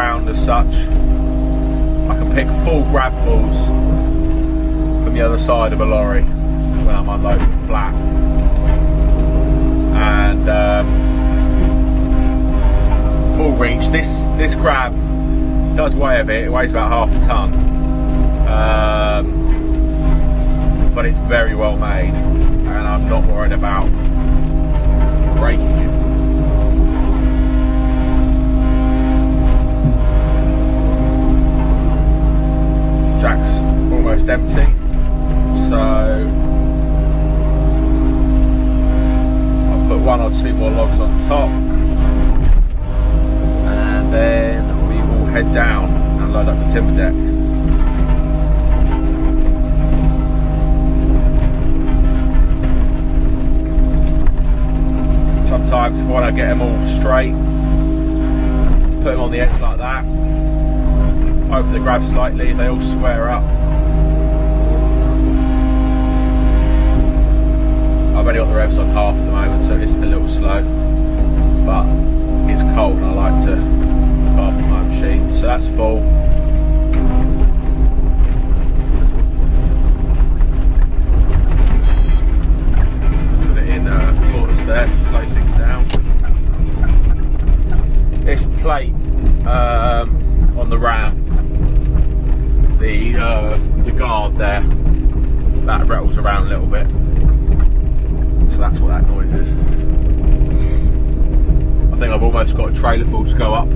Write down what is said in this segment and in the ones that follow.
round as such, I can pick full grabfuls from the other side of a lorry when I'm unloading flat. And full reach. This crab does weigh a bit. It weighs about half a ton, but it's very well made, and I'm not worried about breaking it. Jack's almost empty, so I'll put 1 or 2 more logs on top, and then we will head down and load up the timber deck. Sometimes if I want to get them all straight, put them on the edge like that, open the grab slightly, they all square up. I've only got the revs on half at the moment, so it's a little slow, but it's cold and I like to look after my machine. So that's full. Put it in tortoise there to slow things down. This plate on the ram, the guard there, that rattles around a little bit. So that's what that noise is. I think I've almost got a trailer full to go up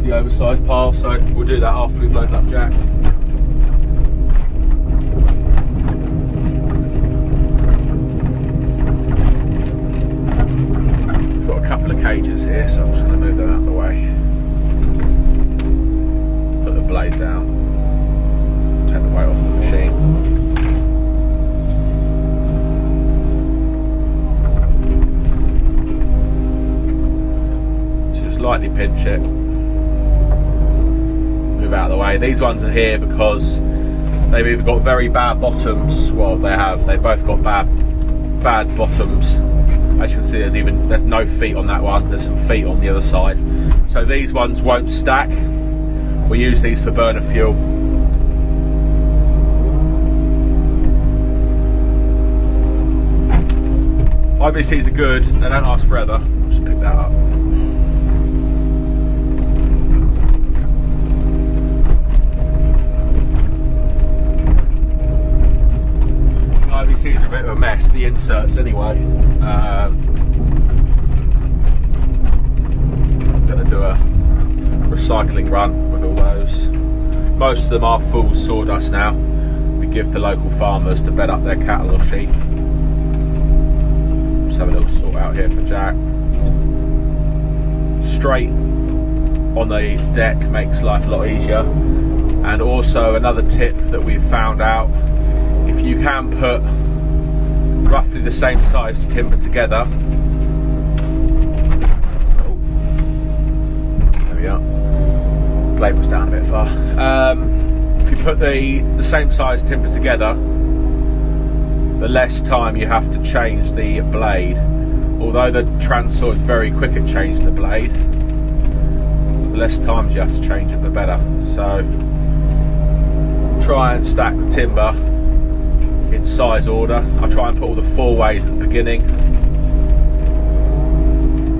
the oversized pile, so we'll do that after we've loaded up Jack. We've got a couple of cages here, so I'm just going to move them out of the way. Put the blade down, take the weight off the machine. Lightly pinch it, move out of the way. These ones are here because they've either got very bad bottoms, well they've both got bad bottoms. As you can see, there's no feet on that one, there's some feet on the other side. So these ones won't stack. We use these for burner fuel. IBCs are good, they don't last forever. I'll just pick that up. IBCs are a bit of a mess, the inserts anyway. I'm going to do a recycling run with all those. Most of them are full sawdust now. We give to local farmers to bed up their cattle or sheep. Just have a little sort out here for Jack. Straight on the deck makes life a lot easier. And also another tip that we've found out, if you can put roughly the same size timber together, there we are, blade was down a bit far. If you put the same size timber together, the less time you have to change the blade. Although the transsaw is very quick at changing the blade, the less times you have to change it, the better. So try and stack the timber in size order. I try and put all the 4 ways at the beginning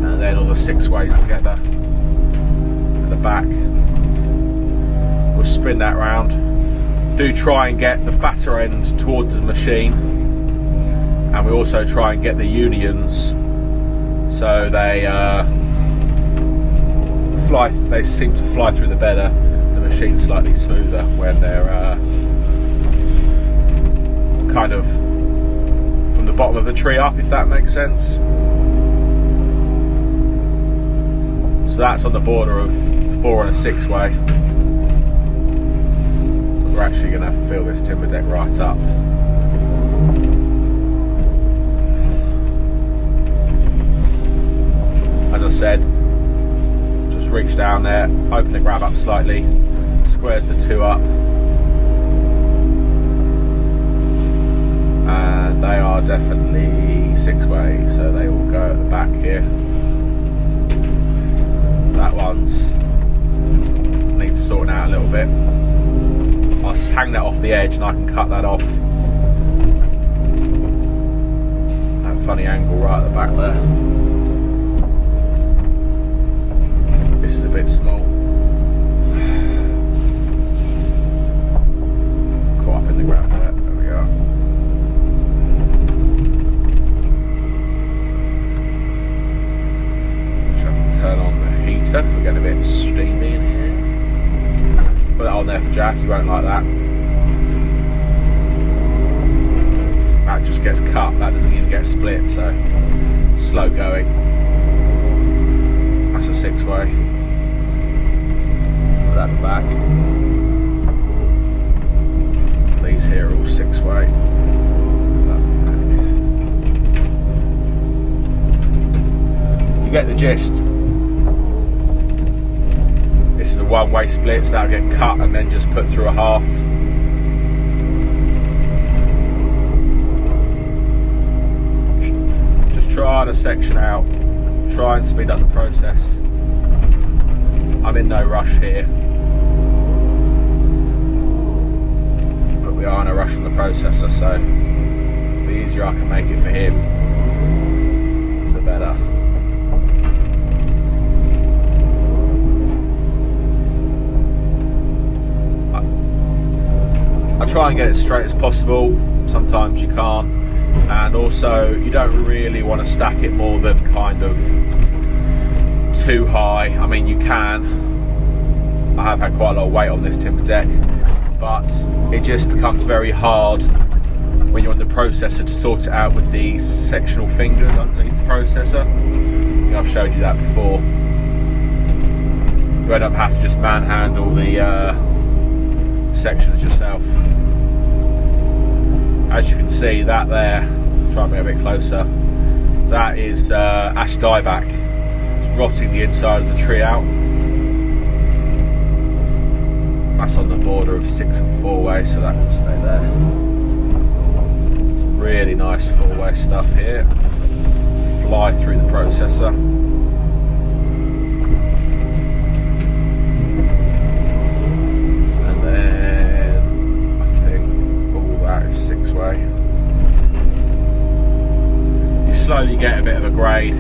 and then all the 6 ways together at the back. We'll spin that round. Do try and get the fatter end towards the machine, and we also try and get the unions so they seem to fly through the better. The machine's slightly smoother when they're kind of from the bottom of the tree up, if that makes sense. So that's on the border of 4 and a 6 way. We're actually going to have to fill this timber deck right up. As I said, just reach down there, open the grab up slightly, squares the 2 up, and they are definitely 6 way, so they will go at the back here. That one's hang that off the edge and I can cut that off. That funny angle right at the back there. This is a bit small. Caught up in the ground there. There we go. Just have to turn on the heater because we're getting a bit steamy in here. Put that on there for Jack, he won't like that. That just gets cut, that doesn't even get split, so slow going. That's a 6-way. Put that at the back. These here are all 6-way. You get the gist. This is a 1-way split, so that'll get cut and then just put through a half. Just trying to section out, try and speed up the process. I'm in no rush here, but we are in a rush on the processor, so the easier I can make it for him, the better. I try and get it straight as possible. Sometimes you can't, and also you don't really want to stack it more than kind of too high. I mean, you can. I have had quite a lot of weight on this timber deck, but it just becomes very hard when you're on the processor to sort it out with the sectional fingers underneath the processor. I think I've showed you that before. You end up having to just manhandle the sections yourself. As you can see, that there, try and bring it a bit closer, that is ash dieback. It's rotting the inside of the tree out. That's on the border of 6 and 4-way, so that can stay there. Really nice 4-way stuff here. Fly through the processor. And then I think all that is 6-way. You slowly get a bit of a grade.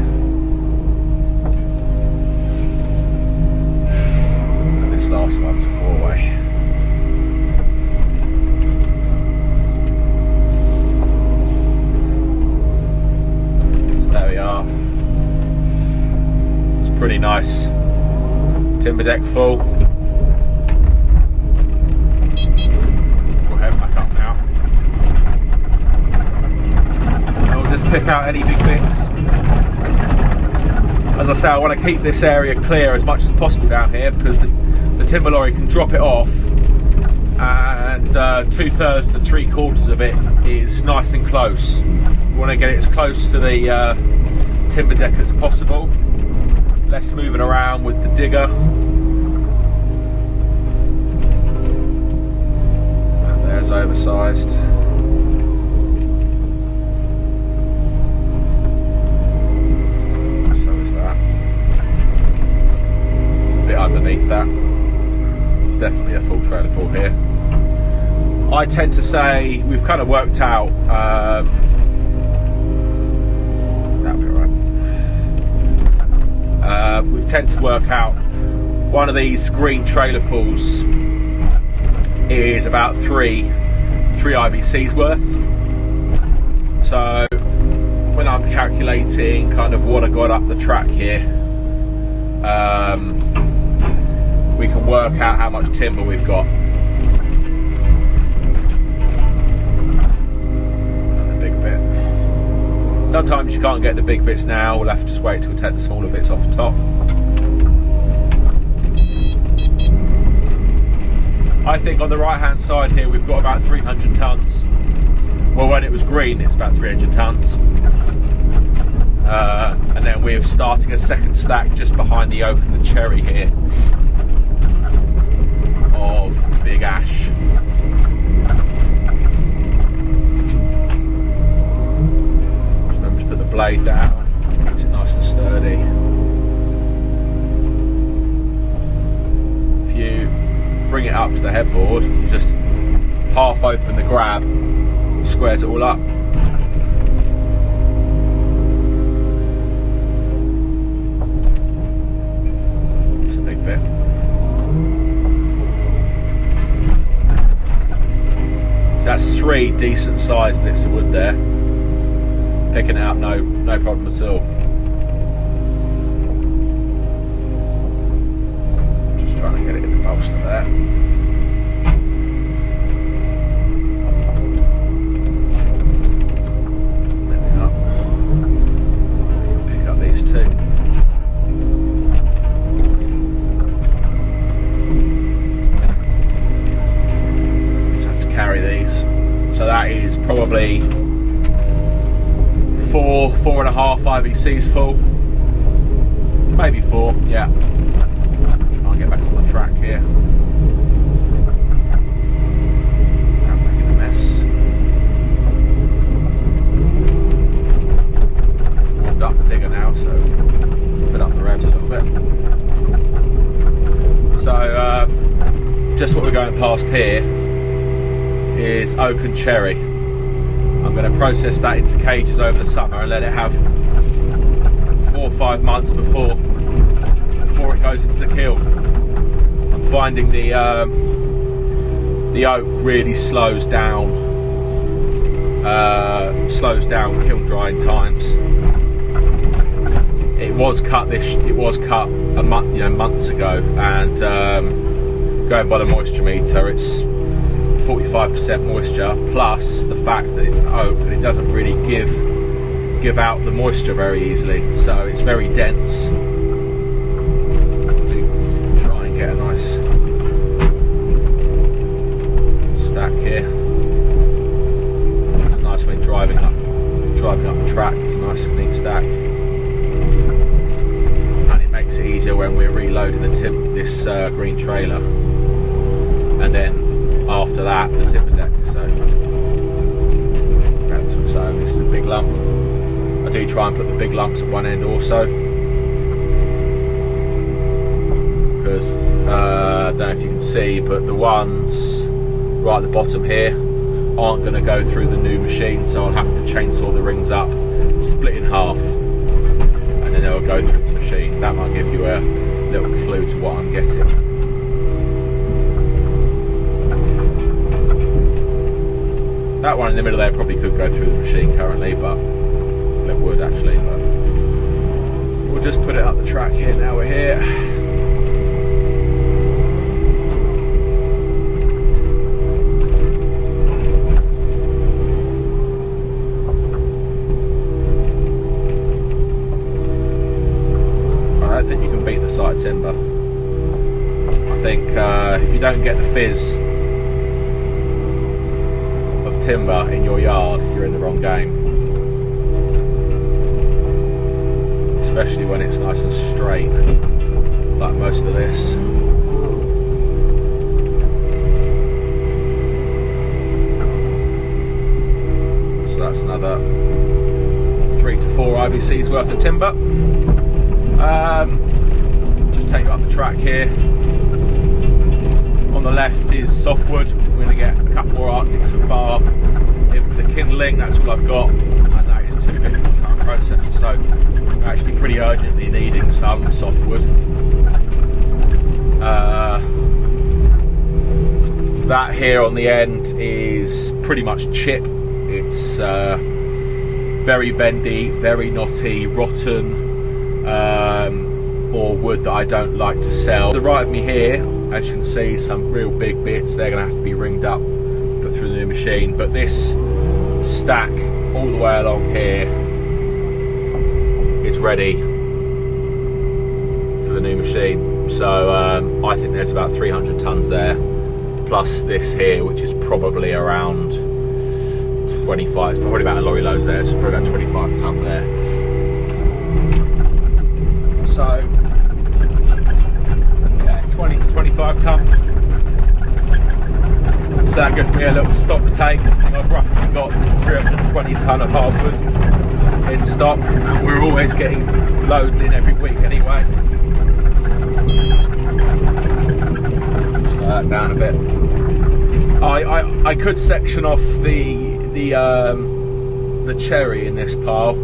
And this last one's a 4-way. There we are. It's pretty nice. Timber deck full. We'll head back up now. I'll just pick out any big bits. As I say, I want to keep this area clear as much as possible down here because the timber lorry can drop it off, and 2/3 to 3/4 of it is nice and close. We want to get it as close to the timber deck as possible. Less moving around with the digger. And there's oversized. So is that. It's a bit underneath that. It's definitely a full trailer full here. I tend to say we've kind of worked out we tend to work out one of these green trailer fulls is about three IBCs worth. So when I'm calculating kind of what I got up the track here, we can work out how much timber we've got. Sometimes you can't get the big bits now, we'll have to just wait till we take the smaller bits off the top. I think on the right hand side here we've got about 300 tonnes. Well, when it was green it's about 300 tonnes. And then we're starting a second stack just behind the oak and the cherry here of big ash. Blade down, keeps it nice and sturdy. If you bring it up to the headboard, you just half open the grab, squares it all up. It's a big bit. So that's 3 decent sized bits of wood there. Picking it up, no problem at all. Just trying to get it in the bolster there. Probably 4.5 IBCs full, maybe 4. Yeah. Try and get back on the track here. I'm making a mess. Warmed up the digger now, so put up the revs a little bit. So just what we're going past here is oak and cherry. I'm going to process that into cages over the summer and let it have 4 or 5 months before it goes into the kiln. I'm finding the oak really slows down kiln drying times. It was cut a month, months ago, and going by the moisture meter, it's 45% moisture, plus the fact that it's oak and it doesn't really give out the moisture very easily, so it's very dense. To try and get a nice stack here. It's nice when driving up the track. It's a nice neat stack, and it makes it easier when we're reloading this green trailer, and then after that the timber deck. So this is a big lump. I do try and put the big lumps at one end also, because I don't know if you can see, but the ones right at the bottom here aren't going to go through the new machine, so I'll have to chainsaw the rings up, split in half, and then they'll go through the machine. That might give you a little clue to what I'm getting. That one in the middle there probably could go through the machine currently, but it would actually. But we'll just put it up the track here. Now we're here. I don't think you can beat the side timber. I think if you don't get the fizz timber in your yard, you're in the wrong game, especially when it's nice and straight like most of this. So that's another 3 to 4 IBCs worth of timber. Just take you up the track here. On the left is softwood. We're going to get a couple more Arctics of bar in for the kindling. That's all I've got, and that is too big for the current processor, so I'm actually pretty urgently needing some softwood. That here on the end is pretty much chip. It's very bendy, very knotty, rotten, or wood that I don't like to sell. To the right of me here, as you can see, some real big bits. They're going to have to be ringed up, put through the new machine. But this stack all the way along here is ready for the new machine. So I think there's about 300 tons there, plus this here, which is probably around 25. It's probably about a lorry loads there, so probably about 25 ton there. So 20 to 25 ton. So that gives me a little stock take. I've roughly got 320 ton of hardwood in stock, and we're always getting loads in every week anyway. Slow that down a bit. I could section off the cherry in this pile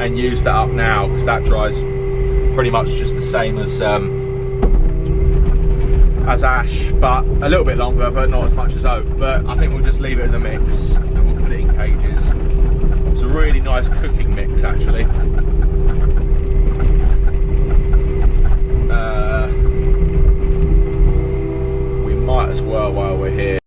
and use that up now, because that dries pretty much just the same as ash, but a little bit longer, but not as much as oak. But I think we'll just leave it as a mix and we'll put it in cages. It's a really nice cooking mix actually. We might as well while we're here